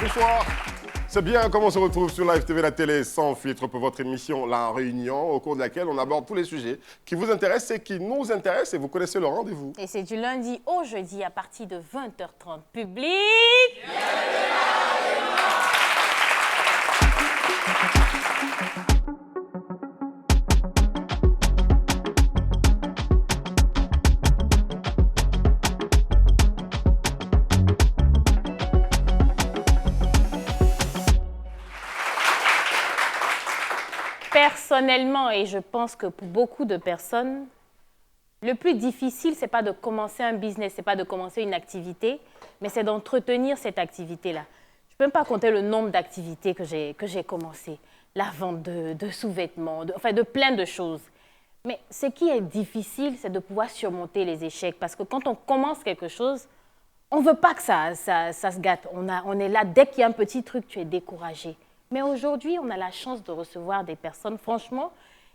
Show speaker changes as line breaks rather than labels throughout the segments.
bonsoir. C'est bien comme on se retrouve sur Live TV, la télé sans filtre pour votre émission La Réunion, au cours de laquelle on aborde tous les sujets qui vous intéressent et qui nous intéressent et vous connaissez le rendez-vous.
Et c'est du lundi au jeudi à partir de 20h30. Public. Personnellement, et je pense que pour beaucoup de personnes, le plus difficile, ce n'est pas de commencer un business, ce n'est pas de commencer une activité, mais c'est d'entretenir cette activité-là. Je ne peux même pas compter le nombre d'activités que j'ai commencées. La vente de sous-vêtements, de plein de choses. Mais ce qui est difficile, c'est de pouvoir surmonter les échecs. Parce que quand on commence quelque chose, on ne veut pas que ça se gâte. On est là, dès qu'il y a un petit truc, tu es découragé. Mais aujourd'hui, on a la chance de recevoir des personnes, franchement,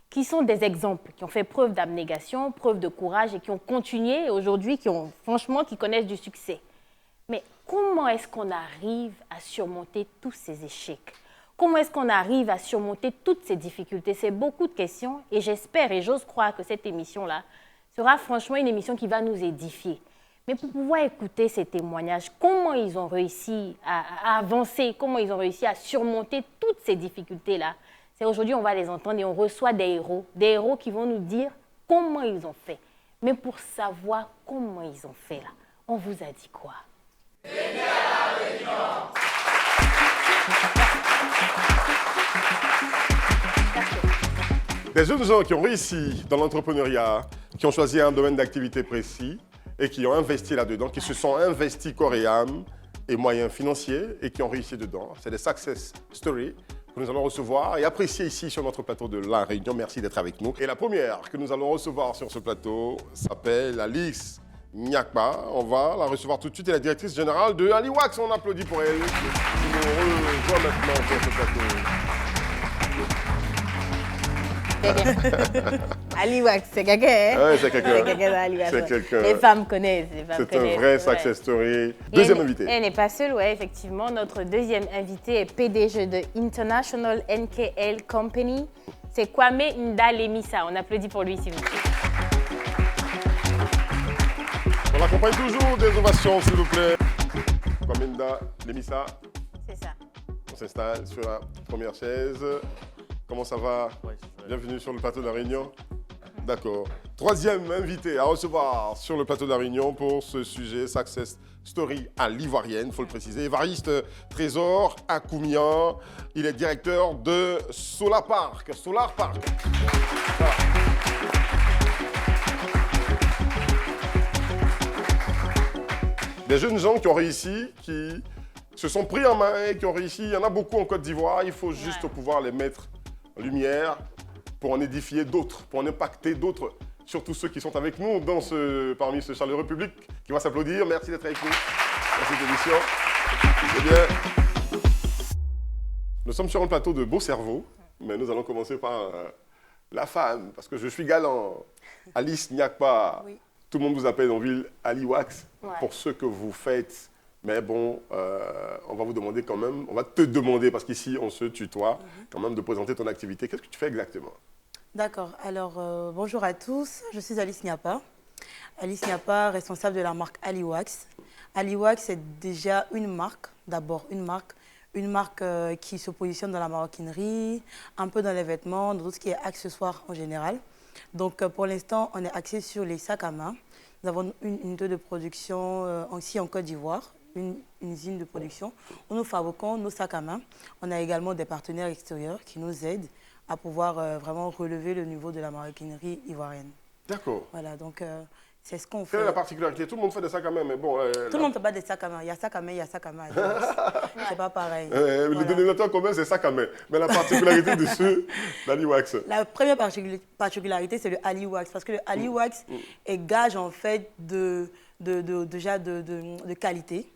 qui sont des exemples, qui ont fait preuve d'abnégation, preuve de courage et qui ont continué aujourd'hui, qui connaissent du succès. Mais comment est-ce qu'on arrive à surmonter tous ces échecs? Comment est-ce qu'on arrive à surmonter toutes ces difficultés? C'est beaucoup de questions et j'espère et j'ose croire que cette émission-là sera franchement une émission qui va nous édifier. Mais pour pouvoir écouter ces témoignages, comment ils ont réussi à avancer, comment ils ont réussi à surmonter toutes ces difficultés-là, c'est aujourd'hui on va les entendre et on reçoit des héros qui vont nous dire comment ils ont fait. Mais pour savoir comment ils ont fait, là, on vous a dit quoi? Venez à la Réunion!
Des jeunes gens qui ont réussi dans l'entrepreneuriat, qui ont choisi un domaine d'activité précis et qui ont investi là-dedans, qui se sont investis corps et âme et moyens financiers et qui ont réussi dedans. C'est des success stories que nous allons recevoir et apprécier ici sur notre plateau de La Réunion. Merci d'être avec nous. Et la première que nous allons recevoir sur ce plateau s'appelle Alice Nyakpa. On va la recevoir tout de suite. Elle est la directrice générale de Aliwax. On applaudit pour elle. Qui nous rejoint maintenant sur ce plateau.
Aliwax, c'est quelqu'un, hein?
Oui, c'est quelqu'un.
C'est quelqu'un. Les femmes connaissent.
C'est un vrai success story. Deuxième invité.
Elle n'est pas seule, oui, effectivement. Notre deuxième invité est PDG de International NKL Company. C'est Kwame Nda-Lemissa. On applaudit pour lui, s'il vous plaît.
On l'accompagne toujours des ovations, s'il vous plaît. Kwame Nda-Lemissa.
C'est ça.
On s'installe sur la première chaise. Comment ça va? Bienvenue sur le plateau de La Réunion. D'accord. Troisième invité à recevoir sur le plateau de La Réunion pour ce sujet Success Story à l'Ivoirienne, il faut le préciser. Évariste Trésor Akoumian, il est directeur de Solar Park. Solar Park. Voilà. Des jeunes gens qui ont réussi, qui se sont pris en main et qui ont réussi. Il y en a beaucoup en Côte d'Ivoire, il faut juste pouvoir les mettre en lumière pour en édifier d'autres, pour en impacter d'autres, surtout ceux qui sont avec nous parmi ce chaleureux public qui va s'applaudir. Merci d'être avec nous dans cette émission. Eh bien, nous sommes sur un plateau de beaux cerveaux, mais nous allons commencer par la femme, parce que je suis galant. Alice Nyakpa, oui. Tout le monde vous appelle en ville Aliwax pour ce que vous faites. Mais bon, on va vous demander quand même, on va te demander, parce qu'ici on se tutoie, quand même de présenter ton activité. Qu'est-ce que tu fais exactement?
D'accord, alors bonjour à tous, je suis Alice Nyakpa. Alice Nyakpa, responsable de la marque Aliwax. Aliwax, c'est déjà une marque, d'abord une marque qui se positionne dans la maroquinerie, un peu dans les vêtements, dans tout ce qui est accessoires en général. Donc pour l'instant, on est axé sur les sacs à main. Nous avons une unité de production aussi en Côte d'Ivoire. Une usine de production où nous fabriquons nos sacs à main. On a également des partenaires extérieurs qui nous aident à pouvoir vraiment relever le niveau de la maroquinerie ivoirienne.
D'accord.
Voilà, donc c'est ce qu'on fait.
Quelle est la particularité? Tout le monde fait des sacs à main, mais bon...
Tout le monde ne fait pas des sacs à main. Il y a sac à main, il y a sac à main. C'est pas pareil.
Voilà. Le dénominateur commun, c'est sac à main. Mais la particularité de ceux d'Aliwax?
La première particularité, c'est le Aliwax. Parce que le Aliwax est gage, en fait, déjà de qualité.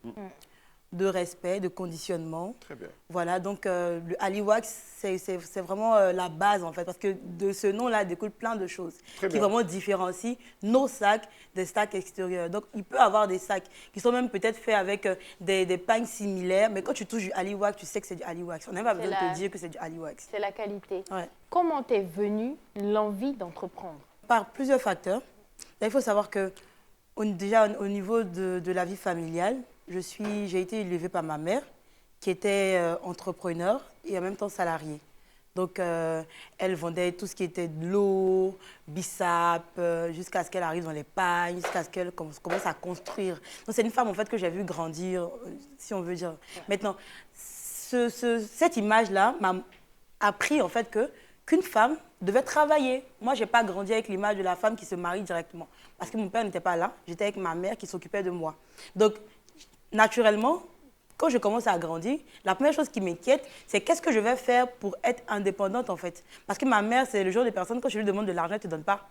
de respect, de conditionnement.
Très bien.
Voilà, donc le Aliwax, c'est vraiment la base en fait, parce que de ce nom-là découle plein de choses qui vraiment différencient nos sacs des sacs extérieurs. Donc il peut y avoir des sacs qui sont même peut-être faits avec des pagnes similaires, mais quand tu touches du Aliwax, tu sais que c'est du Aliwax. On n'a pas besoin de te dire que c'est du Aliwax.
C'est la qualité.
Ouais.
Comment t'es venue l'envie d'entreprendre?
Par plusieurs facteurs. Là, il faut savoir que déjà au niveau de la vie familiale, j'ai été élevée par ma mère qui était entrepreneur et en même temps salariée. Donc, elle vendait tout ce qui était de l'eau, bissap, jusqu'à ce qu'elle arrive dans les pagnes, jusqu'à ce qu'elle commence à construire. Donc, c'est une femme en fait que j'ai vue grandir, si on veut dire. Maintenant, cette image-là m'a appris en fait qu'une femme devait travailler. Moi, je n'ai pas grandi avec l'image de la femme qui se marie directement. Parce que mon père n'était pas là. J'étais avec ma mère qui s'occupait de moi. Donc, naturellement, quand je commence à grandir, la première chose qui m'inquiète, c'est qu'est-ce que je vais faire pour être indépendante, en fait. Parce que ma mère, c'est le genre de personne, quand je lui demande de l'argent, elle ne te donne pas.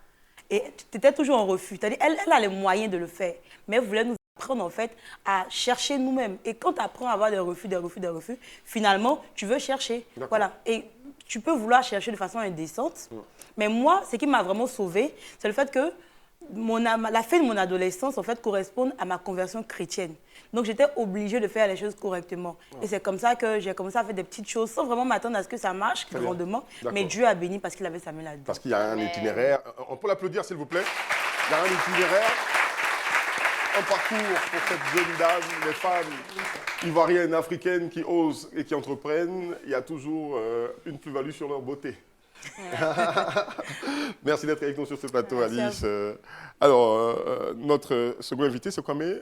Et tu étais toujours en refus. C'est-à-dire, elle a les moyens de le faire. Mais elle voulait nous apprendre, en fait, à chercher nous-mêmes. Et quand tu apprends à avoir des refus, finalement, tu veux chercher. Voilà. Et tu peux vouloir chercher de façon indécente. Mais moi, ce qui m'a vraiment sauvée, c'est le fait que la fin de mon adolescence, en fait, correspond à ma conversion chrétienne. Donc, j'étais obligée de faire les choses correctement. Et c'est comme ça que j'ai commencé à faire des petites choses sans vraiment m'attendre à ce que ça marche grandement. Mais Dieu a béni parce qu'il avait sa main là-dedans.
Parce qu'il y a un itinéraire. On peut l'applaudir, s'il vous plaît. Il y a un itinéraire, un parcours pour cette jeune dame, les femmes ivoiriennes, africaines qui osent et qui entreprennent. Il y a toujours une plus-value sur leur beauté. Merci d'être avec nous sur ce plateau, Alice. Alors, notre second invité, c'est Kwame.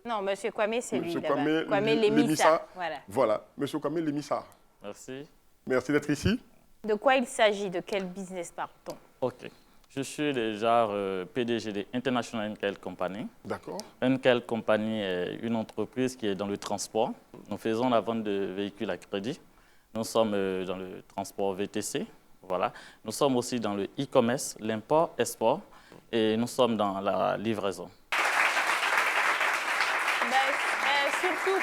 Non, M. Kwame, c'est lui.
Kwame
Lemissa.
Voilà, M. Kwame Lemissa.
Merci.
Merci d'être ici.
De quoi il s'agit? De quel business part-on?
OK. Je suis déjà PDG de International Enkel Company.
D'accord.
Enkel Company est une entreprise qui est dans le transport. Nous faisons la vente de véhicules à crédit. Nous sommes dans le transport VTC. Voilà. Nous sommes aussi dans le e-commerce, l'import-export et nous sommes dans la livraison.
Surtout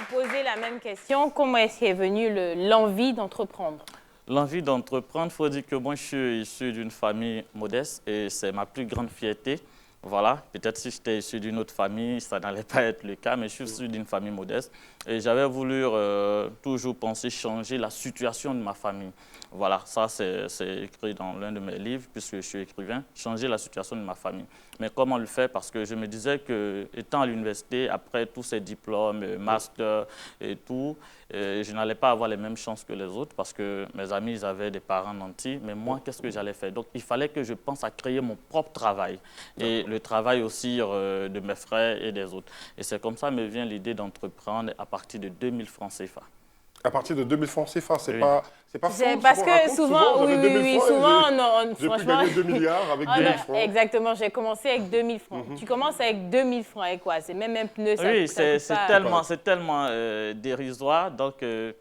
pour poser la même question, comment est-ce qu'est venue l'envie d'entreprendre?
L'envie d'entreprendre, il faut dire que moi je suis issu d'une famille modeste et c'est ma plus grande fierté. Voilà, peut-être si j'étais issu d'une autre famille, ça n'allait pas être le cas, mais je suis issu d'une famille modeste. Et j'avais voulu toujours penser changer la situation de ma famille. Voilà, ça c'est écrit dans l'un de mes livres, puisque je suis écrivain, changer la situation de ma famille. Mais comment le faire? Parce que je me disais que, étant à l'université, après tous ces diplômes, master et tout, je n'allais pas avoir les mêmes chances que les autres parce que mes amis, ils avaient des parents nantis. Mais moi, qu'est-ce que j'allais faire? Donc, il fallait que je pense à créer mon propre travail et le travail aussi de mes frères et des autres. Et c'est comme ça me vient l'idée d'entreprendre à partir de 2000 francs CFA. À
partir de 2000 francs CFA, c'est pas faux.
Parce que souvent,
j'ai pu gagner 2 milliards avec 2000 francs.
Exactement, j'ai commencé avec 2000 francs. Tu commences avec 2000 francs et quoi? C'est même un pneu, ça
oui, c'est tellement dérisoire. Donc, et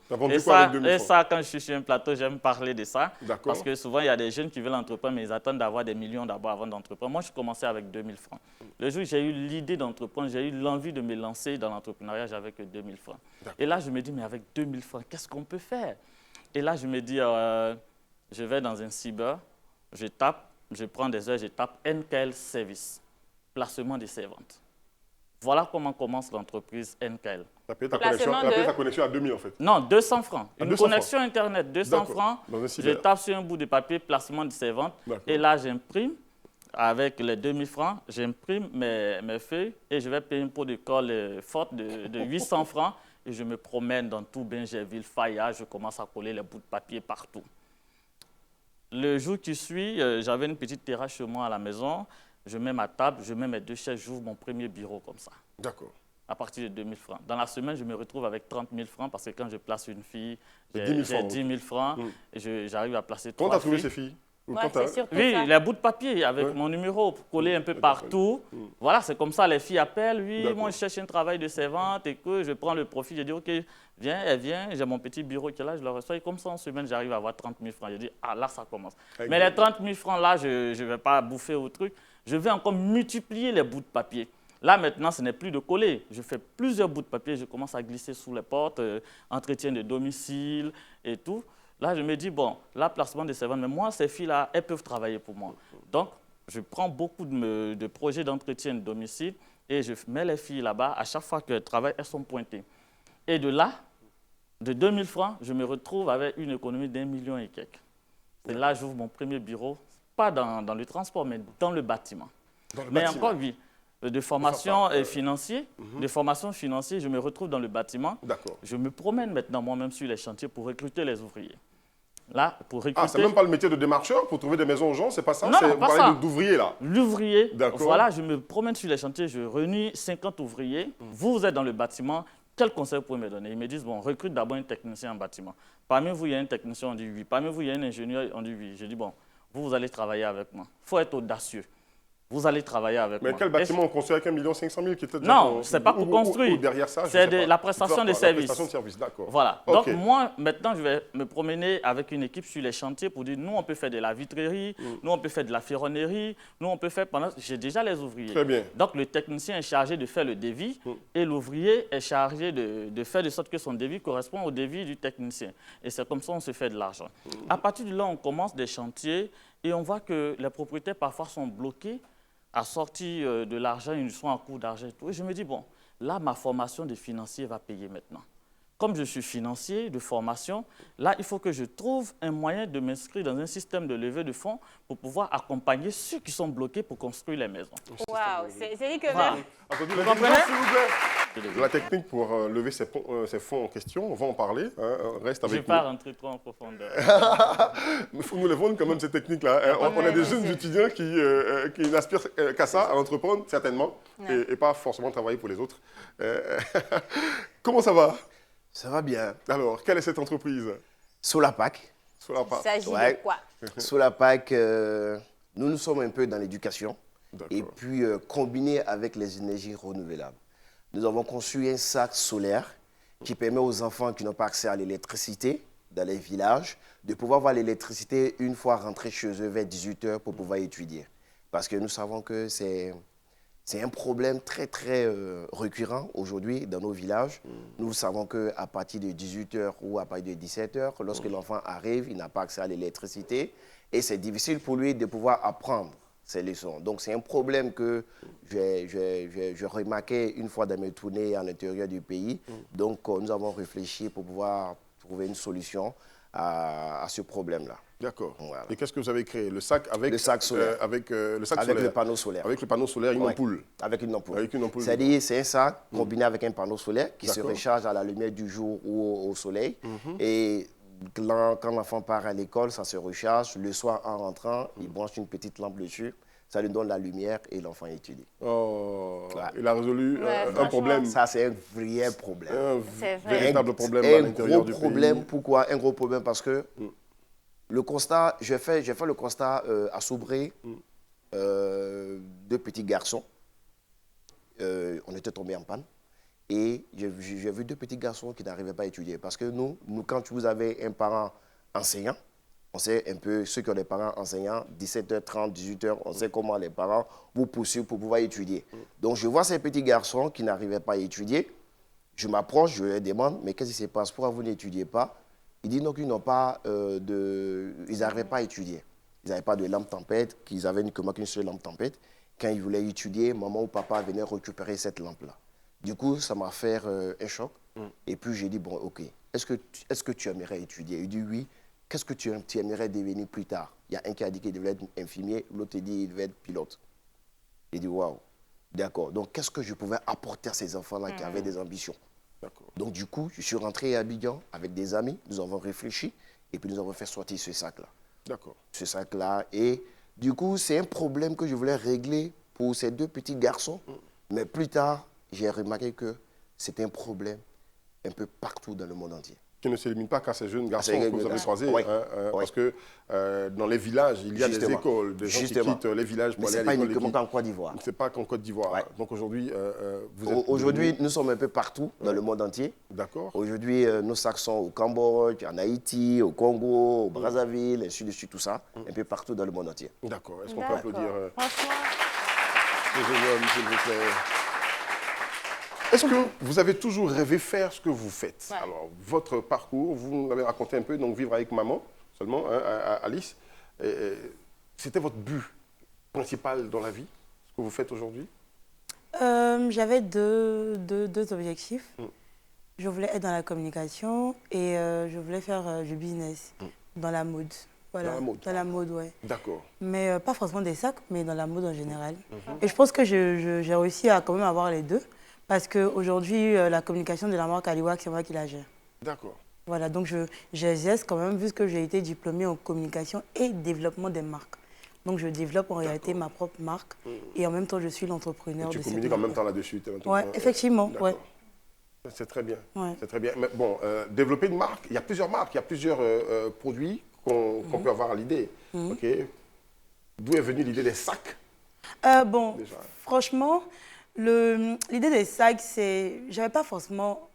ça, quand je suis sur un plateau, j'aime parler de ça. Parce que souvent, il y a des jeunes qui veulent entreprendre, mais ils attendent d'avoir des millions d'abord avant d'entreprendre. Moi, je commençais avec 2000 francs. Le jour où j'ai eu l'idée d'entreprendre, j'ai eu l'envie de me lancer dans l'entrepreneuriat, j'avais que 2000 francs. Et là, je me dis, mais avec 2000 francs, qu'est-ce qu'on peut faire? Et là, je me dis, je vais dans un cyber, je prends des heures, je tape NKL Service, placement des servantes. Voilà comment commence l'entreprise NKL.
Tu as payé ta connexion à 2000 en fait?
Non, 200 francs. Une connexion Internet, 200 francs. Je tape sur un bout de papier, placement de servantes. Et là, j'imprime. Avec les 2000 francs, j'imprime mes feuilles et je vais payer une pot de colle forte de 800 francs. Et je me promène dans tout Bingerville, Faya, je commence à coller les bouts de papier partout. Le jour qui suit, j'avais une petite terrasse chez moi à la maison. Je mets ma table, je mets mes 2 chaises, j'ouvre mon premier bureau comme ça.
D'accord.
À partir de 2000 francs. Dans la semaine, je me retrouve avec 30 000 francs parce que quand je place une fille, j'ai 10 000 francs et j'arrive à placer 3 filles.
Comment tu as trouvé ces filles?
Oui, les bouts de papier avec mon numéro collé un peu partout. Voilà, c'est comme ça, les filles appellent. Oui, moi, je cherche un travail de servante et que je prends le profit. Je dis, OK, viens, elle vient. J'ai mon petit bureau qui est là, je le reçois. Et comme ça, en semaine, j'arrive à avoir 30 000 francs. Je dis, ah, là, ça commence. Mais les 30 000 francs, là, je ne vais pas bouffer au truc. Je vais encore multiplier les bouts de papier. Là, maintenant, ce n'est plus de coller. Je fais plusieurs bouts de papier, je commence à glisser sous les portes, entretien de domicile et tout. Là, je me dis, bon, là, placement de servantes, mais moi, ces filles-là, elles peuvent travailler pour moi. Donc, je prends beaucoup de projets d'entretien de domicile et je mets les filles là-bas. À chaque fois qu'elles travaillent, elles sont pointées. Et de là, de 2000 francs, je me retrouve avec une économie d'1 million et quelques. Et là, j'ouvre mon premier bureau, pas dans le transport, mais dans le bâtiment. Mais encore, oui, de formation financière, de formation financière, je me retrouve dans le bâtiment.
D'accord.
Je me promène maintenant moi-même sur les chantiers pour recruter les ouvriers. Là, pour recruter...
Ah, c'est même pas le métier de démarcheur pour trouver des maisons aux gens, c'est pas ça?
Non,
Vous
pas
parlez
ça.
d'ouvrier, là.
L'ouvrier,
D'accord.
voilà, je me promène sur les chantiers, je réunis 50 ouvriers. Vous êtes dans le bâtiment, quel conseil vous pouvez me donner? Ils me disent, bon, recrute d'abord un technicien en bâtiment. Parmi vous, il y a un technicien, on dit oui. Parmi vous, il y a un ingénieur, on dit oui. Je dis, bon, vous allez travailler avec moi. Il faut être audacieux. Vous allez travailler avec moi.
Mais quel bâtiment on construit avec 1 500 000 qui était déjà...
Non, ce n'est pas pour construire.
Ou derrière ça,
c'est la prestation de service.
La prestation de service, d'accord.
Voilà.
Ok.
Donc, moi, maintenant, je vais me promener avec une équipe sur les chantiers pour dire, nous, on peut faire de la vitrerie, nous, on peut faire de la ferronnerie, nous, on peut faire... J'ai déjà les ouvriers.
Très bien.
Donc, le technicien est chargé de faire le devis et l'ouvrier est chargé de faire de sorte que son devis correspond au devis du technicien. Et c'est comme ça qu'on se fait de l'argent. À partir de là, on commence des chantiers et on voit que les propriétaires, parfois, sont bloqués à sortir de l'argent, ils sont en cours d'argent et tout. Et je me dis, bon, là, ma formation de financier va payer maintenant. Comme je suis financier de formation, là, il faut que je trouve un moyen de m'inscrire dans un système de levée de fonds pour pouvoir accompagner ceux qui sont bloqués pour construire les maisons.
Waouh, c'est dit que
Voilà.
même...
Attendez,
Vous
la
comprenez?
technique, s'il vous plaît. La technique pour lever ces fonds en question, on va en parler. Hein, reste
Je
avec
ne vais pas
nous.
rentrer trop en profondeur.
Mais il faut nous les vendre quand même, ces techniques-là. Hein. On a des jeunes étudiants qui n'aspirent qu'à ça, à entreprendre, certainement, et pas forcément travailler pour les autres. Comment ça va?
Ça va bien.
Alors, quelle est cette entreprise?
Solapac.
Il s'agit
Ouais.
de quoi?
Solapac, nous sommes un peu dans l'éducation
D'accord.
et puis combiné avec les énergies renouvelables. Nous avons conçu un sac solaire qui permet aux enfants qui n'ont pas accès à l'électricité dans les villages de pouvoir avoir l'électricité une fois rentrés chez eux vers 18 h pour pouvoir étudier. Parce que nous savons que c'est un problème très, très récurrent aujourd'hui dans nos villages. Nous savons qu'à partir de 18 h ou à partir de 17 h, lorsque l'enfant arrive, il n'a pas accès à l'électricité et c'est difficile pour lui de pouvoir apprendre ces leçons. Donc, c'est un problème que j'ai remarqué une fois dans mes tournées à l'intérieur du pays. Donc, nous avons réfléchi pour pouvoir trouver une solution à ce problème-là.
D'accord.
Voilà.
Et qu'est-ce que vous avez créé? Le sac avec
Le sac solaire.
avec le sac
Avec
solaire.
le panneau solaire.
Avec le panneau solaire, une
Ouais.
ampoule.
Avec une ampoule.
Avec une ampoule.
C'est-à-dire, c'est un sac combiné avec un panneau solaire qui se
D'accord.
recharge à la lumière du jour ou au soleil. Et quand l'enfant part à l'école, ça se recharge. Le soir, en rentrant, il branche une petite lampe dessus. Ça lui donne la lumière et l'enfant étudie.
Oh,
Ouais.
il a résolu
Ouais,
un
franchement.
problème.
Ça, c'est un vrai problème.
C'est vrai.
Véritable problème à
Un
l'intérieur
gros
du
problème.
pays.
Pourquoi? Un gros problème parce que le constat, j'ai fait le constat à Soubré, deux petits garçons. On était tombés en panne. Et j'ai vu deux petits garçons qui n'arrivaient pas à étudier. Parce que nous, quand vous avez un parent enseignant, on sait un peu, ceux qui ont des parents enseignants, 17h30, 18h, on sait comment les parents vous poursuivent pour pouvoir étudier. Donc, je vois ces petits garçons qui n'arrivaient pas à étudier. Je m'approche, je leur demande, mais qu'est-ce qui se passe? Pourquoi vous n'étudiez pas? Ils disent non, qu'ils n'ont pas ils n'arrivaient pas à étudier. Ils n'avaient pas de lampe tempête, qu'ils avaient uniquement qu'une seule lampe tempête. Quand ils voulaient étudier, maman ou papa venaient récupérer cette lampe-là. Du coup, ça m'a fait un choc. Et puis, j'ai dit, bon, OK, est-ce que tu aimerais étudier? Il dit oui. Qu'est-ce que tu aimerais devenir plus tard? Il y a un qui a dit qu'il devait être infirmier, l'autre dit qu'il devait être pilote. Il dit, waouh, d'accord. Donc, qu'est-ce que je pouvais apporter à ces enfants-là qui avaient des ambitions?
D'accord.
Donc, du coup, je suis rentré à Abidjan avec des amis, nous avons réfléchi et puis nous avons fait sortir ce sac-là.
D'accord.
Ce sac-là. Et du coup, c'est un problème que je voulais régler pour ces deux petits garçons. Mais plus tard, j'ai remarqué que c'était un problème un peu partout dans le monde entier.
Qui ne se limite pas qu'à ces jeunes garçons
C'est
que vous avez croisés.
Oui.
Oui.
Oui.
Parce que dans les villages, il y a des
Justement.
écoles, des gens qui
Justement.
quittent les villages pour
Mais
aller
ce
à
n'est pas
l'école.
uniquement qu'en Côte d'Ivoire.
Ce n'est pas qu'en Côte d'Ivoire.
Ouais.
Donc aujourd'hui, vous êtes...
Aujourd'hui, nous sommes un peu partout dans le monde entier.
D'accord.
Aujourd'hui, nos sacs sont au Cambodge, en Haïti, au Congo, au Brazzaville, ainsi de suite, tout ça, un peu partout dans le monde entier.
D'accord. Est-ce qu'on peut applaudir
Franchement,
ce jeune homme, s'il vous plaît? Est-ce que vous avez toujours rêvé faire ce que vous faites?
Ouais.
Alors, votre parcours, vous nous l'avez raconté un peu, donc vivre avec maman seulement, hein, Alice. C'était votre but principal dans la vie, ce que vous faites aujourd'hui?
J'avais deux objectifs. Je voulais être dans la communication et je voulais faire du business dans la mode. Voilà,
Dans la mode?
Dans la mode, ouais.
D'accord.
Mais pas forcément des sacs, mais dans la mode en général. Et je pense que j'ai réussi à quand même avoir les deux. Parce qu'aujourd'hui, la communication de la marque Aliwax, c'est moi qui la gère.
D'accord.
Voilà, donc j'exerce quand même, vu que j'ai été diplômée en communication et développement des marques. Donc je développe en réalité ma propre marque et en même temps, je suis l'entrepreneur de
Tu
cette
communiques en
marque.
même temps là-dessus?
Oui, effectivement,
D'accord.
ouais.
C'est très bien.
Ouais.
C'est très bien. Mais bon, développer une marque, il y a plusieurs marques, il y a plusieurs produits qu'on peut avoir à l'idée. Ok. D'où est venue l'idée des sacs?
Bon,
Déjà.
franchement, l'idée des sacs, j'avais pas forcément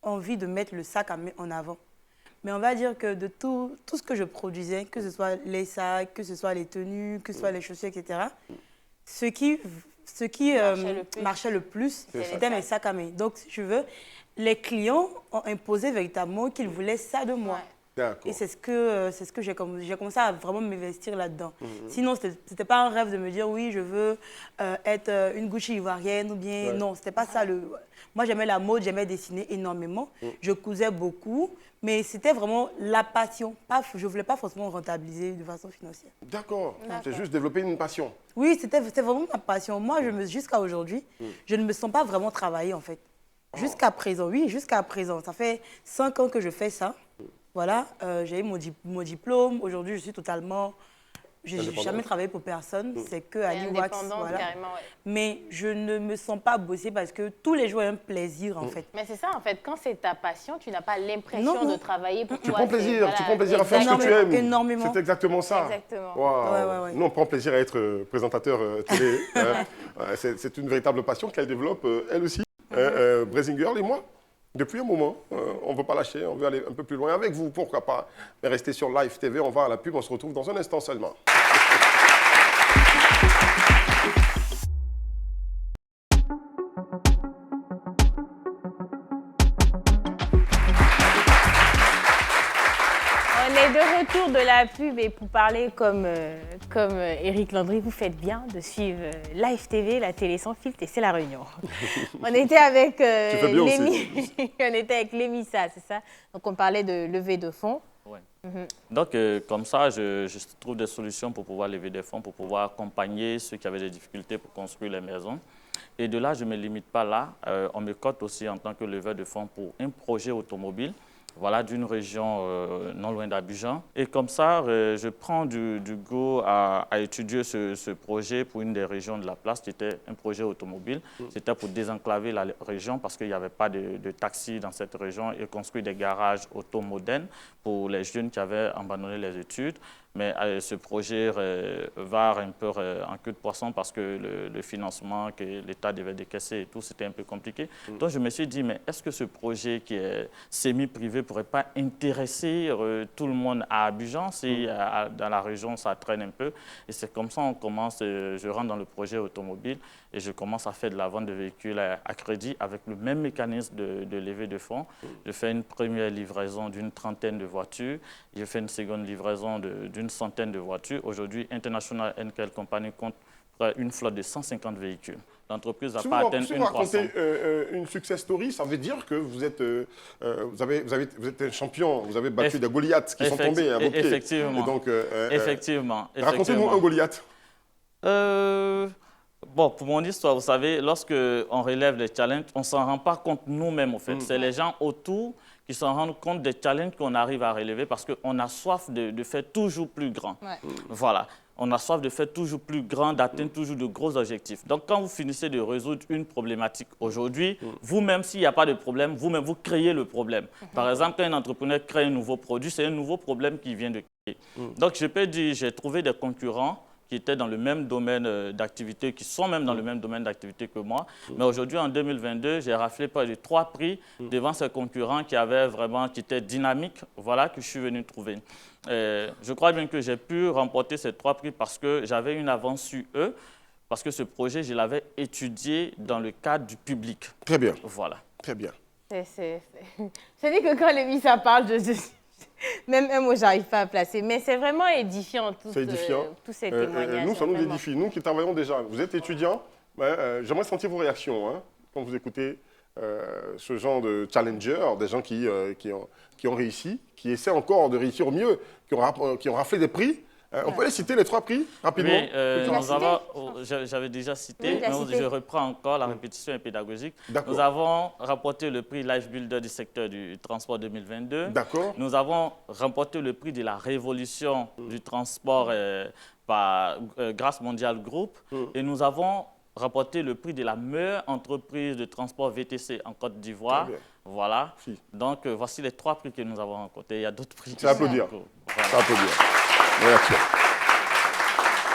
envie de mettre le sac en avant. Mais on va dire que de tout ce que je produisais, que ce soit les sacs, que ce soit les tenues, que ce soit les chaussures, etc., ce qui marchait le plus, c'était mes sacs à main. Donc, si tu veux, les clients ont imposé véritablement qu'ils voulaient ça de moi.
Ouais.
D'accord.
Et c'est ce que j'ai commencé à vraiment m'investir là-dedans. Sinon, c'était pas un rêve de me dire oui, je veux être une Gucci ivoirienne ou bien non, c'était pas ça. Moi, j'aimais la mode, j'aimais dessiner énormément. Je cousais beaucoup, mais c'était vraiment la passion. Je voulais pas forcément rentabiliser de façon financière.
D'accord. C'est juste développer une passion.
Oui, c'était vraiment ma passion. Moi, jusqu'à aujourd'hui, je ne me sens pas vraiment travailler en fait. Jusqu'à présent, oui, jusqu'à présent. Ça fait 5 ans que je fais ça. Voilà, j'ai eu mon diplôme. Aujourd'hui, je suis totalement... Je n'ai jamais travaillé pour personne. C'est que Aliwax. Voilà.
Carrément, ouais.
Mais je ne me sens pas bosser parce que tous les jours, il y a un plaisir, en fait.
Mais c'est ça, en fait, quand c'est ta passion, tu n'as pas l'impression
Non.
de travailler pour
Tu
toi.
prends plaisir,
c'est-
tu
voilà,
prends plaisir à faire ce que tu aimes.
Énormément.
C'est exactement ça.
Exactement.
Waouh.
Ouais.
Nous, on prend plaisir à être présentateur télé. Hein. Ouais, c'est une véritable passion qu'elle développe, elle aussi. Brazzing Girl et moi, depuis un moment, on ne veut pas lâcher, on veut aller un peu plus loin avec vous, pourquoi pas. Mais restez sur Live TV, on va à la pub, on se retrouve dans un instant seulement.
On est de retour de la pub et pour parler comme Éric Landry, vous faites bien de suivre Live TV, la télé sans filtre, et c'est la réunion. On était avec
fais bien aussi.
on était avec Lémissa, c'est ça? Donc on parlait de levée de fonds.
Ouais. Donc, comme ça, je trouve des solutions pour pouvoir lever des fonds, pour pouvoir accompagner ceux qui avaient des difficultés pour construire les maisons. Et de là, je ne me limite pas là. On me cote aussi en tant que leveur de fonds pour un projet automobile. Voilà, d'une région non loin d'Abidjan. Et comme ça, je prends du go à étudier ce projet pour une des régions de la place. C'était un projet automobile. C'était pour désenclaver la région parce qu'il n'y avait pas de taxis dans cette région et construire des garages automodernes pour les jeunes qui avaient abandonné les études. Mais ce projet va un peu en queue de poisson parce que le financement que l'État devait décaisser et tout, c'était un peu compliqué. Donc, je me suis dit, mais est-ce que ce projet qui est semi-privé ne pourrait pas intéresser tout le monde à Abidjan si dans la région, ça traîne un peu? Et c'est comme ça qu'on commence, je rentre dans le projet automobile et je commence à faire de la vente de véhicules à crédit avec le même mécanisme de levée de fonds. Je fais une première livraison d'une trentaine de voitures. Je fais une seconde livraison d'une centaine de voitures. Aujourd'hui, International Enkel Company compte une flotte de 150 véhicules. L'entreprise n'a pas atteint
Si
une
vous
croissance.
racontez une success story, ça veut dire que vous êtes un champion, vous avez battu des Goliaths qui sont tombés à vos pieds.
Effectivement.
Et donc,
Effectivement.
racontez-nous un Goliath.
Bon, pour mon histoire, vous savez, lorsque on relève les challenges, on ne s'en rend pas compte nous-mêmes, en fait. C'est les gens autour qui s'en rendent compte des challenges qu'on arrive à relever parce qu'on a soif de faire toujours plus grand.
Ouais.
Voilà. On a soif de faire toujours plus grand, d'atteindre toujours de gros objectifs. Donc, quand vous finissez de résoudre une problématique aujourd'hui, vous-même, s'il n'y a pas de problème, vous-même, vous créez le problème. Par exemple, quand un entrepreneur crée un nouveau produit, c'est un nouveau problème qu'il vient de créer. Donc, je peux dire, j'ai trouvé des concurrents qui étaient dans le même domaine d'activité, qui sont même dans le même domaine d'activité que moi. Mais aujourd'hui, en 2022, j'ai raflé pas de 3 prix devant ces concurrents qui étaient dynamiques, voilà, que je suis venu trouver. Je crois bien que j'ai pu remporter ces 3 prix parce que j'avais une avance sur eux. parce que ce projet, je l'avais étudié dans le cadre du public.
Très bien,
Voilà.
très bien.
Je dis que quand Lévissa parle, même un mot, j'arrive pas à placer. Mais c'est vraiment édifiant,
C'est édifiant.
tous ces témoignages.
Nous, ça nous
vraiment.
édifie. Nous qui travaillons déjà, vous êtes étudiants, j'aimerais sentir vos réactions hein, quand vous écoutez ce genre de challenger, des gens qui ont réussi, qui essaient encore de réussir au mieux, qui ont raflé des prix. On peut les citer, les 3 prix, rapidement?
Oui,
l'as
j'avais déjà cité,
Oui, tu l'as
mais
cité.
je reprends encore, la répétition est pédagogique.
D'accord.
Nous avons remporté le prix Life Builder du secteur du transport 2022.
D'accord.
Nous avons remporté le prix de la révolution du transport par Grâce Mondial Group. Et nous avons remporté le prix de la meilleure entreprise de transport VTC en Côte d'Ivoire.
Très bien.
Voilà.
Si.
Donc, voici les 3 prix que nous avons remportés. Il y a d'autres prix.
C'est à applaudir.
Voilà.
Ça peut dire. Réaction.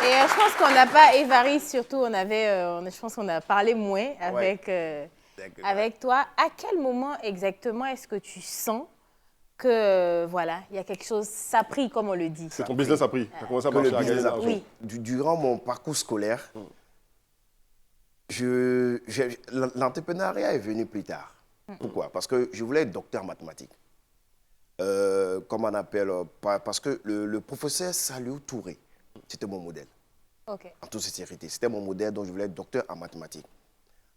Et je pense qu'on n'a pas, Évariste surtout, je pense qu'on a parlé moins avec toi. À quel moment exactement est-ce que tu sens que, voilà, il y a quelque chose, ça a pris, comme on le dit?
C'est ton business a pris. Tu as commencé à
Que le
marcher, à gagner de
business a
l'argent.
Oui.
Durant mon parcours scolaire, l'entrepreneuriat est venu plus tard. Pourquoi? Parce que je voulais être docteur en mathématiques. Comment on appelle? Parce que le professeur Saliou Touré, c'était mon modèle.
OK.
En toute sincérité, c'était mon modèle, donc je voulais être docteur en mathématiques.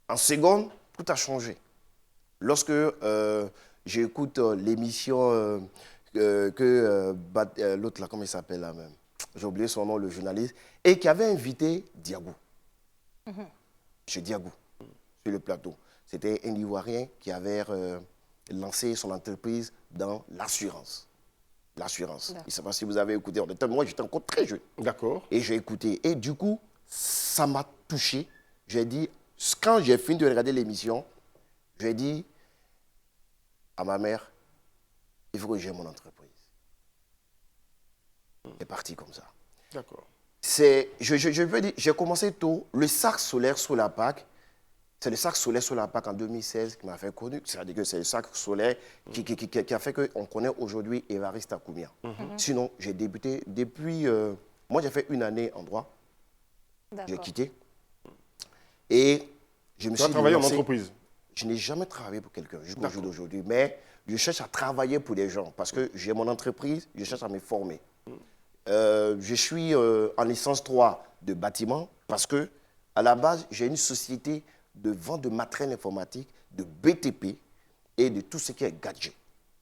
En seconde, tout a changé. Lorsque j'écoute l'émission l'autre là, comment il s'appelle là même? J'ai oublié son nom, le journaliste, et qui avait invité Diagou. Chez Diagou, sur le plateau. C'était un Ivoirien qui avait lancé son entreprise dans l'assurance. L'assurance. Je ne sais pas si vous avez écouté. Moi, j'étais encore très jeune.
D'accord.
Et j'ai écouté. Et du coup, ça m'a touché. J'ai dit, quand j'ai fini de regarder l'émission, j'ai dit à ma mère, il faut que j'aie mon entreprise. C'est parti comme ça.
D'accord.
Je veux dire, j'ai commencé tôt. Le sac solaire sous la PAC, c'est le sac solaire sous la PAC en 2016 qui m'a fait connu. C'est-à-dire que c'est le sac solaire qui a fait qu'on connaît aujourd'hui Évariste Akoumia. Sinon, j'ai débuté depuis... moi, j'ai fait 1 année en droit. J'ai quitté. Et je me
Tu as
suis
travaillé en
lancé.
entreprise?
Je n'ai jamais travaillé pour quelqu'un jusqu'au jour d'aujourd'hui. Mais je cherche à travailler pour des gens parce que j'ai mon entreprise, je cherche à me former. Je suis en licence 3 de bâtiment parce que, à la base, j'ai une société de vente de matériel informatique, de BTP et de tout ce qui est gadget.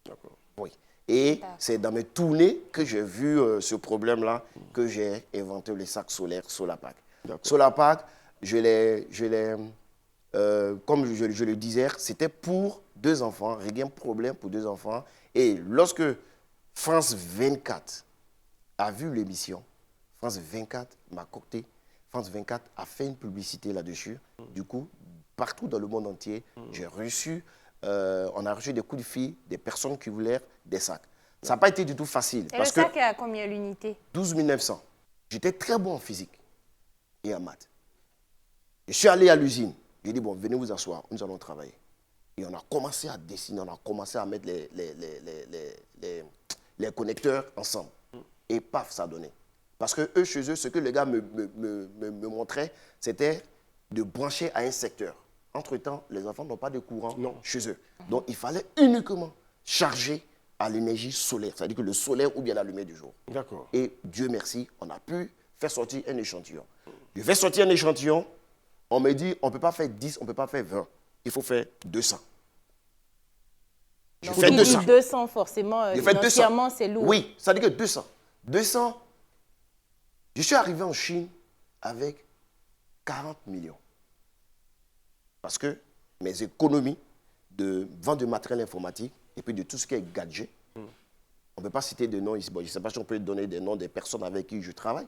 D'accord.
Oui. Et c'est dans mes tournées que j'ai vu ce problème-là que j'ai inventé le sac solaire Solapac. Solapac, comme je le disais, c'était pour 2 enfants, rien de problème pour 2 enfants. Et lorsque France 24 a vu l'émission, France 24 m'a coopté. France 24 a fait une publicité là-dessus. Du coup, partout dans le monde entier, on a reçu des coups de fil des personnes qui voulaient des sacs. Ça n'a pas été du tout facile.
Et
parce
le sac est à combien l'unité?
12 900. J'étais très bon en physique et en maths. Je suis allé à l'usine. J'ai dit, bon, venez vous asseoir, nous allons travailler. Et on a commencé à dessiner, on a commencé à mettre les connecteurs ensemble. Et paf, ça a donné. Parce que eux, chez eux, ce que les gars me montraient, c'était de brancher à un secteur. Entre-temps, les enfants n'ont pas de courant chez eux. Donc, il fallait uniquement charger à l'énergie solaire, c'est-à-dire que le solaire ou bien la lumière du jour.
D'accord.
Et Dieu merci, on a pu faire sortir un échantillon. Je fais sortir un échantillon, on me dit, on ne peut pas faire 10, on ne peut pas faire 20. Il faut faire 200. Je fais 200.
200, forcément,
Je fais 200.
financièrement, c'est lourd.
Oui, ça veut dire que 200. 200, je suis arrivé en Chine avec 40 millions. Parce que mes économies de vente de matériel informatique et puis de tout ce qui est gadget, on ne peut pas citer de noms ici. Bon, je ne sais pas si on peut donner des noms des personnes avec qui je travaille.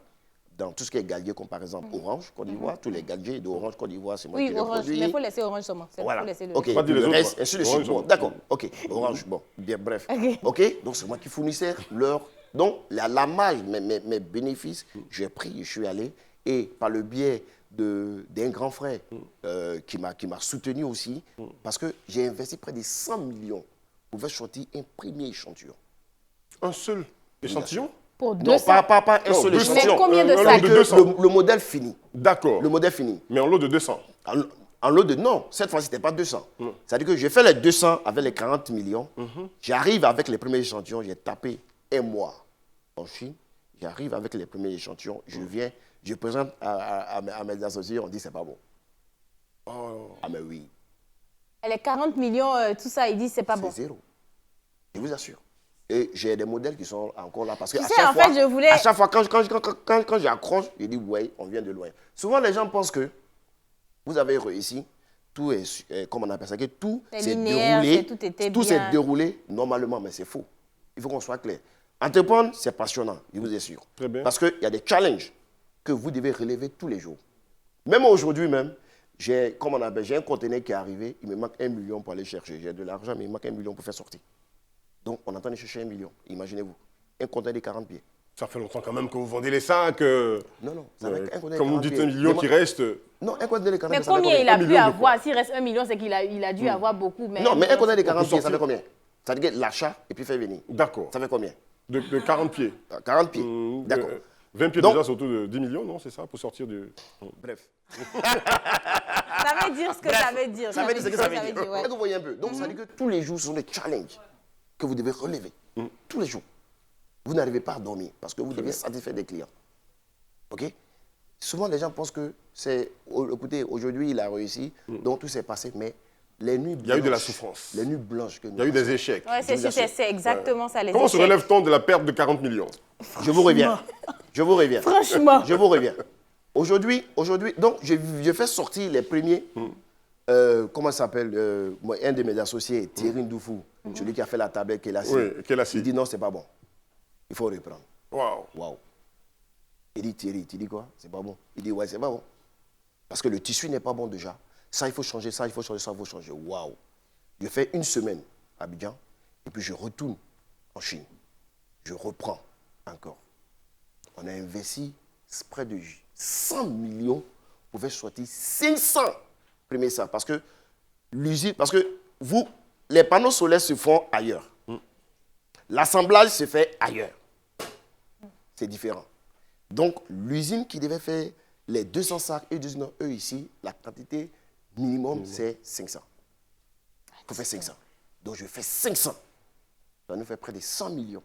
Dans tout ce qui est gadget, comme par exemple Orange, Côte d'Ivoire, tous les gadgets d'Orange, Côte d'Ivoire, c'est moi qui les
Orange,
produis.
mais il faut laisser Orange seulement.
Voilà.
Faut laisser le...
Ok,
Pas dire les
le
autres,
reste,
quoi.
ainsi de
Orange,
suite. Bon,
bon.
d'accord, ok, Orange, bon, bien, bref. Ok, donc c'est moi qui fournissais leur... Donc, la marge, mes bénéfices, j'ai pris, je suis allé, et par le biais d'un grand frère qui m'a soutenu aussi, parce que j'ai investi près de 100 millions pour faire sortir un premier échantillon.
Un seul échantillon?
Pour
Non,
200.
pas un
Non,
seul
200.
échantillon.
Mais combien de
Un lot
sacs
de
Que
200.
le modèle fini.
D'accord.
Le modèle fini.
Mais en lot de 200.
En lot de... Non, cette fois-ci, ce n'était pas 200. C'est-à-dire que j'ai fait les 200 avec les 40 millions. J'arrive avec les premiers échantillons, j'ai tapé un mois en Chine. J'arrive avec les premiers échantillons, je viens, je présente à mes associés, on dit c'est pas bon. Ah mais oui,
Et les 40 millions, tout ça, ils disent c'est pas
c'est
bon.
zéro. Je vous assure. Et j'ai des modèles qui sont encore là parce que
Tu
à
sais,
chaque
en
fois,
fait, je voulais-
à chaque fois quand j'accroche, je dis ouais, on vient de loin. Souvent les gens pensent que vous avez réussi, tout est, comment on appelle ça, que tout
C'est
s'est
linéaire,
déroulé,
tout était
tout s'est
bien.
déroulé normalement, mais c'est faux. Il faut qu'on soit clair. Entreprendre, c'est passionnant, je vous assure.
Très bien.
Parce qu'il y a des challenges que vous devez relever tous les jours. Même aujourd'hui même, j'ai un conteneur qui est arrivé, il me manque 1 million pour aller chercher. J'ai de l'argent, mais il me manque 1 million pour faire sortir. Donc, on est en train de chercher 1 million. Imaginez-vous, un conteneur de 40 pieds.
Ça fait longtemps quand même que vous vendez les sacs.
Non, ça va être un conteneur de
Comme vous
40
dites,
pieds.
1 million qui reste.
Non, un conteneur de 40
Mais
pieds, ça fait
combien il a
1
pu
million de
avoir?
quoi?
S'il reste 1 million, c'est qu'il a dû avoir beaucoup.
Non, mais un conteneur de 40 pieds, ça
sortir.
fait combien? Ça veut dire l'achat et puis faire venir.
D'accord.
Ça fait combien?
De 40 pieds.
40 pieds. D'accord.
20 pieds
Donc-
déjà, c'est autour de 10 millions, non? C'est ça, pour sortir du...
Bref.
Ça veut dire ce que ça veut dire.
Ça veut dire ce que ça veut dire.
ouais.
Est-ce que vous voyez un peu? Donc, ça veut dire que tous les jours, ce sont des challenges que vous devez relever. Tous les jours. Vous n'arrivez pas à dormir parce que vous devez satisfaire des clients. OK? Souvent, les gens pensent que c'est... Écoutez, aujourd'hui, il a réussi, donc tout s'est passé, mais les nuits blanches...
Il y a eu de la souffrance.
Les nuits blanches que nous
Il y a eu
passons.
des échecs.
Ouais,
Je vous assure.
c'est exactement ça, les
Comment se
échecs.
relève-t-on de la perte de 40 millions?
Je vous reviens. Je vous reviens.
Franchement.
Je vous reviens. Aujourd'hui, donc, je fais sortir les premiers. Comment ça s'appelle un de mes associés, Thierry Ndoufou, celui qui a fait la tablette Kélassi.
Oui, Kélassi.
Il dit non, c'est pas bon. Il faut reprendre.
Waouh.
Waouh. Il dit Thierry, tu dis quoi? C'est pas bon. Il dit ouais, c'est pas bon. Parce que le tissu n'est pas bon déjà. Ça, il faut changer ça, il faut changer ça, il faut changer. Waouh. Je fais une semaine à Abidjan et puis je retourne en Chine. Je reprends encore. On a investi près de 100 millions pour faire sortir 500 premiers sacs. Parce que l'usine, les panneaux solaires se font ailleurs. L'assemblage se fait ailleurs. C'est différent. Donc, l'usine qui devait faire les 200 sacs, eux disent non, eux ici, la quantité minimum, c'est 500. Il faut faire 500. Donc, je fais 500. Ça nous fait près de 100 millions.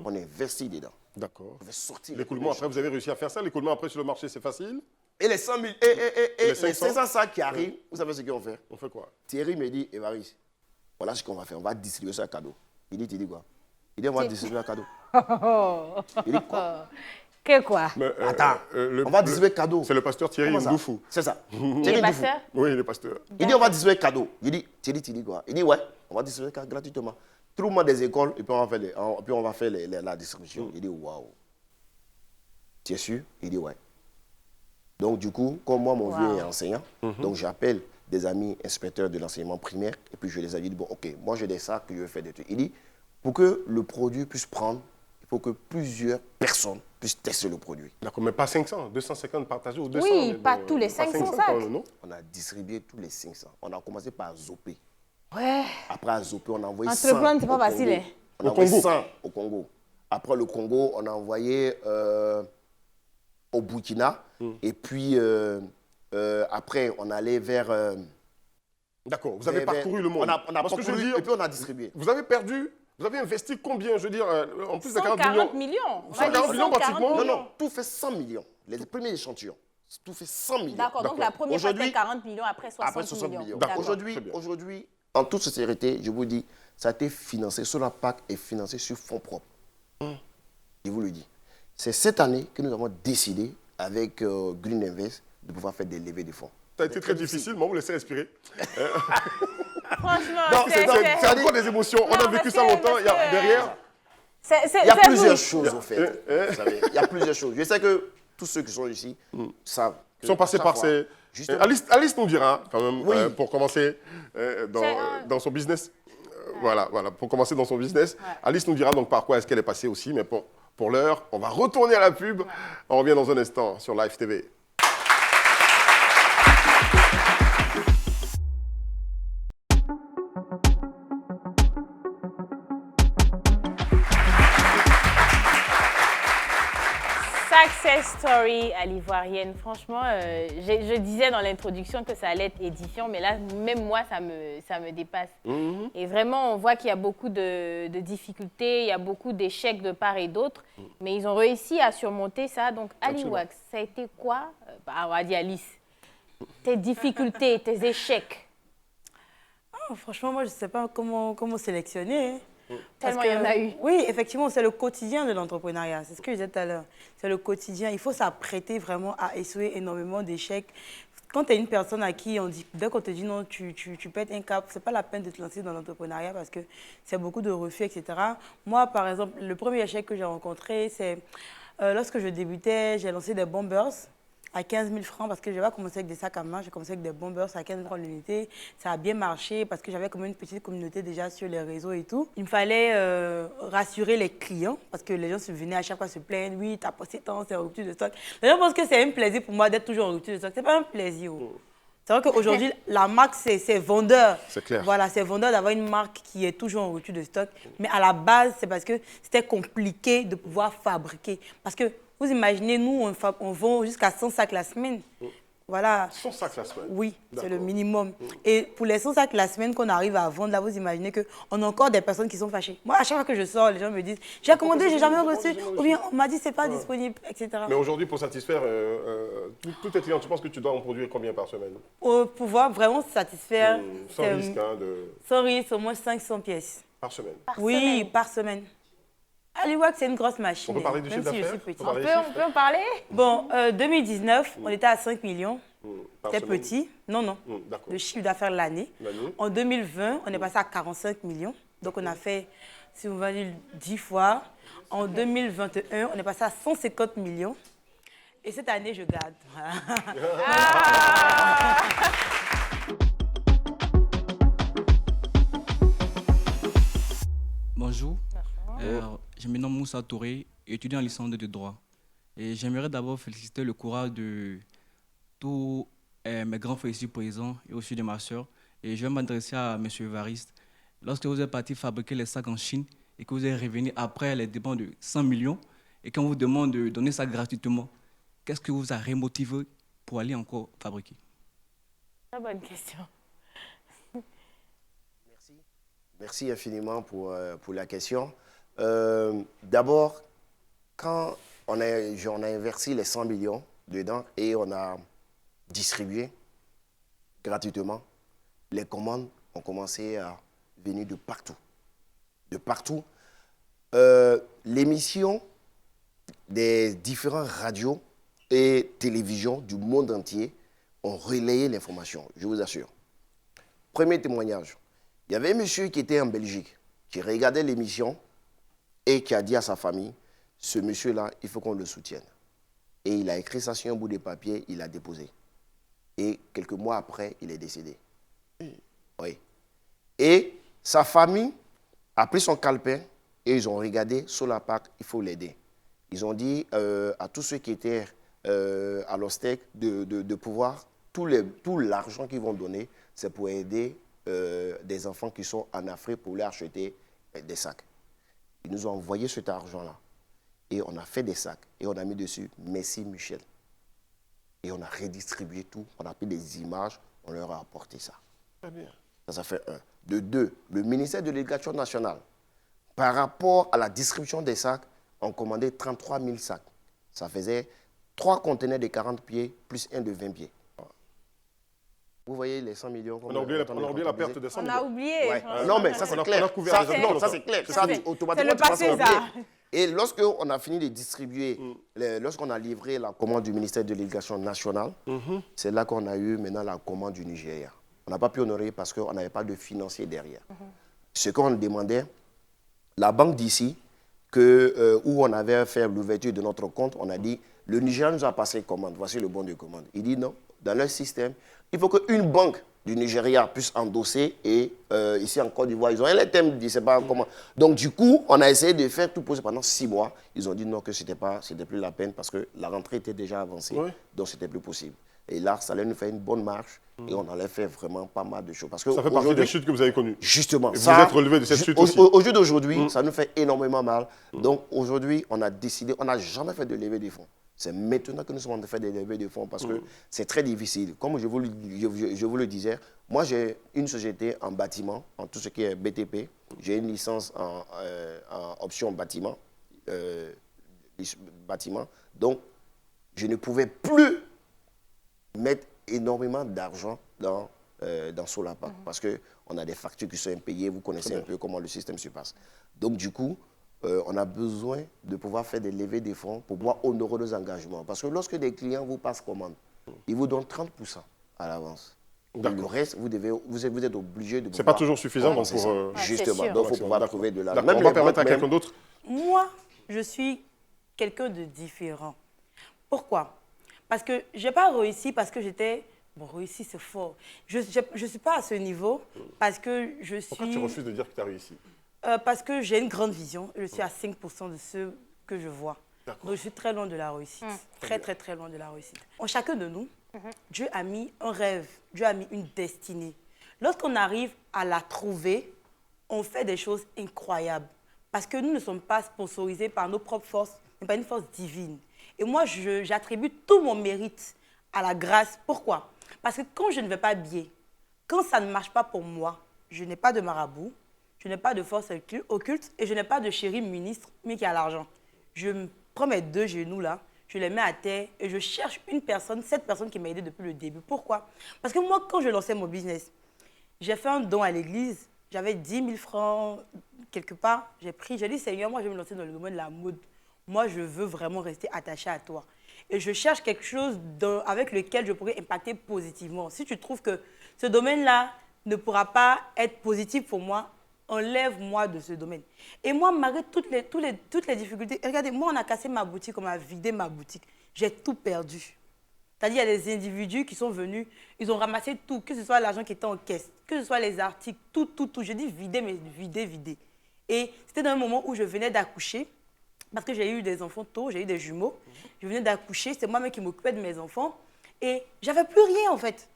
On investit dedans.
D'accord.
On fait sortir.
L'écoulement, après, vous avez réussi à faire ça? L'écoulement, après, sur le marché, c'est facile?
Et les 100 000,
les
les
500?
500 sacs qui arrivent, vous savez ce qu'ils vont faire?
On fait quoi?
Thierry me dit, Évariste, voilà ce qu'on va faire. On va distribuer ça à cadeau. Il dit, tu dis quoi? Il dit, on va distribuer à cadeau. Il dit, quoi?
Que quoi?
Mais,
Attends, on va distribuer cadeau.
C'est le pasteur Thierry
Comment ça?
Ndoufou.
C'est ça.
Les
Thierry Ndoufou.
pasteurs?
Oui, le pasteur.
Il dit, on va distribuer cadeau. Il dit, Thierry, tu dis quoi? Il dit, ouais, on va distribuer gratuitement. Trouve-moi des écoles et puis on va faire, la distribution. Il dit, waouh. Tu es sûr? Il dit, ouais. Donc, du coup, comme moi, mon vieux est enseignant, donc j'appelle des amis inspecteurs de l'enseignement primaire et puis je les ai dit, bon, ok, moi j'ai des sacs que je vais faire des trucs. Il dit, pour que le produit puisse prendre, il faut que plusieurs personnes puissent tester le produit.
D'accord, mais pas 500, 250 partagés ou 200.
Oui,
mais
pas
bon,
tous les 500 sacs.
quand même, non?
On a distribué tous les 500. On a commencé par Zopé.
Ouais.
Après à Zopé, on a envoyé 100
Entreprendre, c'est pas
au
facile,
Congo.
hein.
On a
Au
envoyé
Congo.
100 au Congo. Après le Congo, on a envoyé au Burkina. Et puis après, on allait vers...
D'accord, vous avez parcouru le monde.
On a
Parce que je veux
parcouru
dire,
et puis on a distribué.
vous avez perdu, vous avez investi combien? Je veux dire, en plus de 40
140
millions.
millions. On va
140
dire
millions
140
pratiquement.
Non,
millions.
non, tout fait 100 millions. Les premiers échantillons, tout fait 100 millions.
D'accord, donc la première fois, c'était
Aujourd'hui-
40 millions, après 60,
Après 60 millions.
D'accord.
Aujourd'hui,
Très bien.
aujourd'hui, en toute sincérité, je vous dis, ça a été financé, Sonapac est financé sur fonds propres. Je vous le dis. C'est cette année que nous avons décidé, avec Green Invest, de pouvoir faire des levées de fonds.
Ça a été très difficile, mais on vous laissez respirer.
Franchement,
Non,
c'est-
C'est encore des émotions. On a
Non,
vécu
parce
ça
que-
longtemps. Il y a
parce que-
derrière.
Il y a plusieurs choses, en fait. Vous savez, il y a plusieurs choses. Je sais que tous ceux qui sont ici savent.
Ils sont passés
chaque
par
fois,
ces...
justement,
Alice nous dira, quand même,
Oui.
pour commencer dans son business. Voilà, pour commencer dans son business. Alice nous dira donc par quoi est-ce qu'elle est passée aussi. Mais pour l'heure, on va retourner à la pub. On revient dans un instant sur Live TV.
Success story à l'ivoirienne. Franchement, je disais dans l'introduction que ça allait être édifiant, mais là, même moi, ça me dépasse. Et vraiment, on voit qu'il y a beaucoup de difficultés, il y a beaucoup d'échecs de part et d'autre, mais ils ont réussi à surmonter ça. Donc, Aliwax, ça a été quoi? On va dire Alice. Tes difficultés, tes échecs.
Franchement, moi, je ne sais pas comment sélectionner.
Tellement il y en a eu.
Oui, effectivement, c'est le quotidien de l'entrepreneuriat. C'est ce que je disais tout à l'heure. C'est le quotidien. Il faut s'apprêter vraiment à essuyer énormément d'échecs. Quand tu es une personne à qui on dit, dès qu'on te dit non, tu pètes un cap, ce n'est pas la peine de te lancer dans l'entrepreneuriat parce que c'est beaucoup de refus, etc. Moi, par exemple, le premier échec que j'ai rencontré, c'est lorsque je débutais, j'ai lancé des bombers à 15 000 francs parce que je n'avais pas commencé avec des sacs à main, j'ai commencé avec des bombers à 15 000 francs l'unité. Ça a bien marché parce que j'avais comme une petite communauté déjà sur les réseaux et tout. Il me fallait rassurer les clients parce que les gens se venaient à chaque fois se plaindre. Oui, t'as passé tant, c'est en rupture de stock. Les gens pensent que c'est un plaisir pour moi d'être toujours en rupture de stock. Ce n'est pas un plaisir. C'est vrai qu'aujourd'hui, la marque, c'est vendeur.
C'est clair.
Voilà, c'est vendeur d'avoir une marque qui est toujours en rupture de stock. Mais à la base, c'est parce que c'était compliqué de pouvoir fabriquer. Parce que vous imaginez, nous, on vend jusqu'à 100 sacs la semaine. Voilà.
100 sacs la semaine?
Oui, c'est le minimum. Et pour les 100 sacs la semaine qu'on arrive à vendre, là, vous imaginez qu'on a encore des personnes qui sont fâchées. Moi, à chaque fois que je sors, les gens me disent « J'ai commandé, j'ai jamais reçu. » Ou bien « On m'a dit c'est pas disponible, etc. »
Mais aujourd'hui, pour satisfaire tous tes clients, tu penses que tu dois en produire combien par semaine?
Pour pouvoir vraiment satisfaire,
Sans risque, hein,
sans risque, au moins 500 pièces.
par semaine?
Oui, par semaine. Aliwax, c'est une grosse machine.
On peut parler du chiffre
même si je
d'affaires?
suis petite.
On peut en parler?
Bon, 2019, on était à 5 millions.
Par
C'était
semaine?
petit. Non.
D'accord.
Le chiffre d'affaires l'année.
L'année?
En 2020, on est passé à 45 millions. Donc, on a fait, si on va dire, 10 fois. En 2021, on est passé à 150 millions. Et cette année, je garde.
Bonjour, je me nomme Moussa Touré, étudiant en licence de droit. Et j'aimerais d'abord féliciter le courage de tous mes grands frères ici présents et aussi de ma soeur. Et je vais m'adresser à M. Evariste. Lorsque vous êtes parti fabriquer les sacs en Chine et que vous êtes revenu après les dépenses de 100 millions et qu'on vous demande de donner ça gratuitement, qu'est-ce que vous a remotivé pour aller encore fabriquer?
Très bonne question.
Merci infiniment pour la question. D'abord, quand on a investi les 100 millions dedans et on a distribué gratuitement, les commandes ont commencé à venir de partout. De partout. L'émission des différentes radios et télévisions du monde entier ont relayé l'information, je vous assure. Premier témoignage. Il y avait un monsieur qui était en Belgique, qui regardait l'émission et qui a dit à sa famille, ce monsieur-là, il faut qu'on le soutienne. Et il a écrit ça sur un bout de papier, il l'a déposé. Et quelques mois après, il est décédé. Oui. Et sa famille a pris son calepin et ils ont regardé sur la PAC, il faut l'aider. Ils ont dit à tous ceux qui étaient à l'OSTEC de pouvoir, tout l'argent qu'ils vont donner, c'est pour aider des enfants qui sont en Afrique pour leur acheter des sacs. Ils nous ont envoyé cet argent-là. Et on a fait des sacs. Et on a mis dessus « Merci Michel ». Et on a redistribué tout. On a pris des images. On leur a apporté ça.
Très bien.
Ça fait un. De deux, le ministère de l'Éducation nationale, par rapport à la distribution des sacs, on commandait 33 000 sacs. Ça faisait 3 conteneurs de 40 pieds plus un de 20 pieds. Vous voyez les 100 millions.
On a oublié la perte de 100
On
millions.
a oublié.
Ouais. Non, mais ça, c'est clair. Non, ça, c'est clair. Ça, automatiquement, tu passes à oublier. Et lorsqu'on a fini de distribuer, lorsqu'on a livré la commande du ministère de l'Éducation nationale, c'est là qu'on a eu maintenant la commande du Nigeria. On n'a pas pu honorer parce qu'on n'avait pas de financier derrière. Ce qu'on demandait, la banque d'ici, où on avait fait l'ouverture de notre compte, on a dit, le Nigeria nous a passé commande, voici le bon de commande. Il dit non, dans leur système, il faut qu'une banque du Nigeria puisse endosser et ici en Côte d'Ivoire, ils ont un thème, je ne sais pas comment. Donc du coup, on a essayé de faire tout possible pendant 6 mois. Ils ont dit non, que c'était plus la peine parce que la rentrée était déjà avancée, donc c'était plus possible. Et là, ça allait nous faire une bonne marche et on allait faire vraiment pas mal de choses. Parce que
ça fait partie des chutes que vous avez connues.
Justement.
Et vous êtes relevé de cette chute aussi.
Au jour d'aujourd'hui, ça nous fait énormément mal. Donc aujourd'hui, on a décidé, on n'a jamais fait de levée des fonds. C'est maintenant que nous sommes en train de faire des levées de fonds parce que c'est très difficile. Comme je vous le disais, moi j'ai une société en bâtiment, en tout ce qui est BTP. J'ai une licence en option bâtiment. Donc, je ne pouvais plus mettre énormément d'argent dans Solapa parce qu'on a des factures qui sont impayées. Vous connaissez un peu comment le système se passe. Donc, du coup, on a besoin de pouvoir faire des levées de fonds pour pouvoir honorer nos engagements. Parce que lorsque des clients vous passent commande, ils vous donnent 30% à l'avance. Le reste, vous êtes obligé de...
C'est pas toujours suffisant donc pour...
Justement, donc il faut pouvoir trouver de l'argent.
On va permettre à quelqu'un d'autre.
Moi, je suis quelqu'un de différent. Pourquoi? Parce que je n'ai pas réussi parce que j'étais... Bon, réussi, c'est fort. Je ne suis pas à ce niveau parce que je suis...
Pourquoi tu refuses de dire que tu as réussi?
Parce que j'ai une grande vision. Je suis à 5% de ce que je vois. Donc, je suis très loin de la réussite. Très loin de la réussite. En chacun de nous, Dieu a mis un rêve. Dieu a mis une destinée. Lorsqu'on arrive à la trouver, on fait des choses incroyables. Parce que nous ne sommes pas sponsorisés par nos propres forces, mais par une force divine. Et moi, j'attribue tout mon mérite à la grâce. Pourquoi? Parce que quand je ne vais pas bien, quand ça ne marche pas pour moi, je n'ai pas de marabout, je n'ai pas de force occulte et je n'ai pas de chéri ministre, mais qui a l'argent. Je prends mes deux genoux là, je les mets à terre et je cherche une personne, cette personne qui m'a aidé depuis le début. Pourquoi? Parce que moi, quand je lançais mon business, j'ai fait un don à l'église, j'avais 10 000 francs quelque part, j'ai dit, Seigneur, moi je vais me lancer dans le domaine de la mode. Moi, je veux vraiment rester attaché à toi. Et je cherche quelque chose avec lequel je pourrais impacter positivement. Si tu trouves que ce domaine-là ne pourra pas être positif pour moi, enlève-moi de ce domaine. Et moi, malgré toutes les difficultés, regardez, moi, on a cassé ma boutique, on m'a vidé ma boutique. J'ai tout perdu. C'est-à-dire, il y a des individus qui sont venus, ils ont ramassé tout, que ce soit l'argent qui était en caisse, que ce soit les articles, tout. Je dis vider, mais vider. Et c'était dans un moment où je venais d'accoucher, parce que j'ai eu des enfants tôt, j'ai eu des jumeaux. Je venais d'accoucher, c'est moi-même qui m'occupais de mes enfants. Et j'avais plus rien, en fait.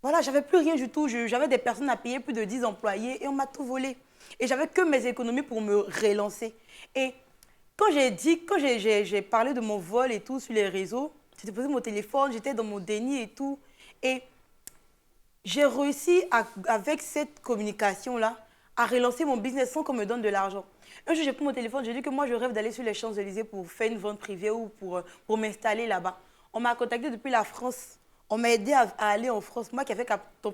Voilà, j'avais plus rien du tout. J'avais des personnes à payer, plus de 10 employés, et on m'a tout volé. Et j'avais que mes économies pour me relancer. Et quand j'ai parlé de mon vol et tout sur les réseaux, j'ai posé mon téléphone, j'étais dans mon déni et tout. Et j'ai réussi, avec cette communication-là, à relancer mon business sans qu'on me donne de l'argent. Un jour, j'ai pris mon téléphone, j'ai dit que moi, je rêve d'aller sur les Champs-Élysées pour faire une vente privée ou pour m'installer là-bas. On m'a contacté depuis la France. On m'a aidé à aller en France. Moi qui ai fait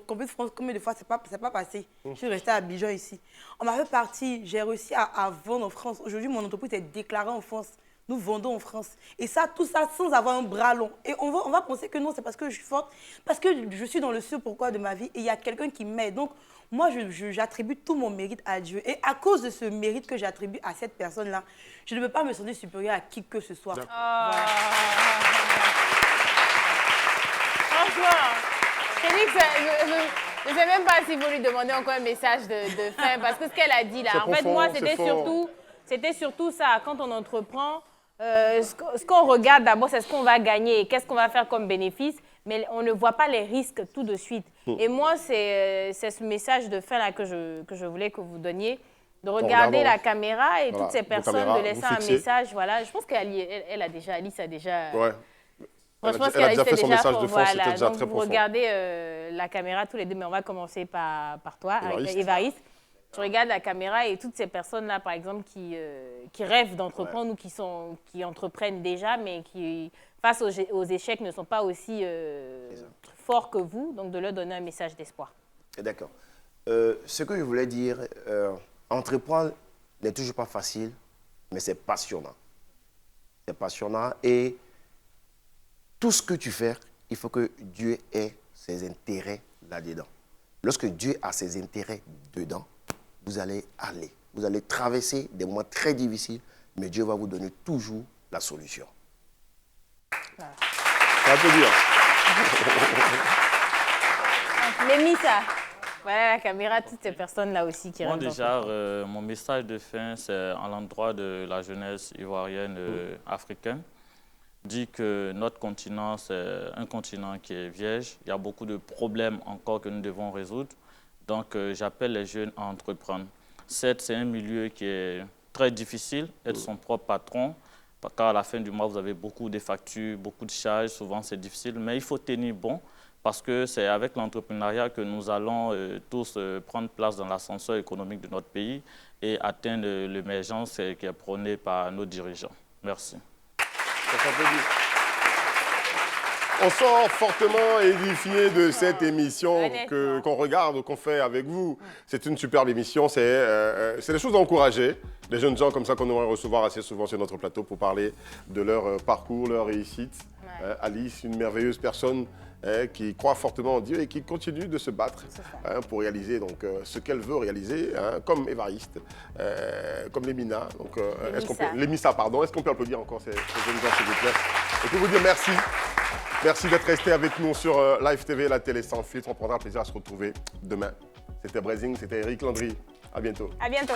combien de France, combien de fois, c'est pas passé. Je suis restée à Abidjan ici. On m'a fait partir, j'ai réussi à vendre en France. Aujourd'hui, mon entreprise est déclarée en France. Nous vendons en France. Et ça, tout ça sans avoir un bras long. Et on va penser que non, c'est parce que je suis forte, parce que je suis dans le ce pourquoi de ma vie et il y a quelqu'un qui m'aide. Donc, moi, j'attribue tout mon mérite à Dieu. Et à cause de ce mérite que j'attribue à cette personne-là, je ne peux pas me sentir supérieure à qui que ce soit. Voilà.
Franchement, Félix, je ne sais même pas s'il faut lui demander encore un message de fin, parce que ce qu'elle a dit là, en fait, moi, c'était surtout ça. Quand on entreprend, ce qu'on regarde d'abord, c'est ce qu'on va gagner, qu'est-ce qu'on va faire comme bénéfice, mais on ne voit pas les risques tout de suite. Et moi, c'est ce message de fin là que je voulais que vous donniez, de regarder la caméra et toutes ces personnes, de laisser un message. Voilà. Je pense qu'Alice a déjà...
Ouais.
Franchement,
elle a déjà fait son message de force, c'était déjà
donc
très
vous
profond.
regardez la caméra tous les deux, mais on va commencer par toi, avec Évariste. Tu regardes la caméra et toutes ces personnes-là, par exemple, qui rêvent d'entreprendre ou qui entreprennent déjà, mais qui, face aux échecs, ne sont pas aussi forts que vous, donc de leur donner un message d'espoir.
D'accord. Ce que je voulais dire, entreprendre n'est toujours pas facile, mais c'est passionnant. C'est passionnant et tout ce que tu fais, il faut que Dieu ait ses intérêts là-dedans. Lorsque Dieu a ses intérêts dedans, vous allez traverser des moments très difficiles, mais Dieu va vous donner toujours la solution.
Voilà. Ça peut dire.
Lémissa, voilà la caméra, toutes ces personnes-là aussi qui rentrent.
Moi déjà, mon message de fin, c'est à l'endroit de la jeunesse ivoirienne africaine. Dit que notre continent, c'est un continent qui est vierge. Il y a beaucoup de problèmes encore que nous devons résoudre. Donc, j'appelle les jeunes à entreprendre. Certes, c'est un milieu qui est très difficile, être son propre patron, car à la fin du mois, vous avez beaucoup de factures, beaucoup de charges, souvent c'est difficile, mais il faut tenir bon parce que c'est avec l'entrepreneuriat que nous allons tous prendre place dans l'ascenseur économique de notre pays et atteindre l'émergence qui est prônée par nos dirigeants. Merci.
Ça s'applaudit. On sort fortement édifié de cette émission qu'on regarde, qu'on fait avec vous. C'est une superbe émission, c'est des choses à encourager. Des jeunes gens comme ça qu'on aimerait recevoir assez souvent sur notre plateau pour parler de leur parcours, leur réussite. Alice, une merveilleuse personne qui croit fortement en Dieu et qui continue de se battre pour réaliser donc, ce qu'elle veut réaliser, comme Évariste, comme Lémina. Donc, Lémissa, pardon. Est-ce qu'on peut applaudir encore ces jeunes gens, s'il vous plaît? Et puis vous dire merci. Merci d'être resté avec nous sur Live TV, la télé sans filtre. On prendra plaisir à se retrouver demain. C'était Brazing, c'était Eric Landry. À bientôt.
À bientôt.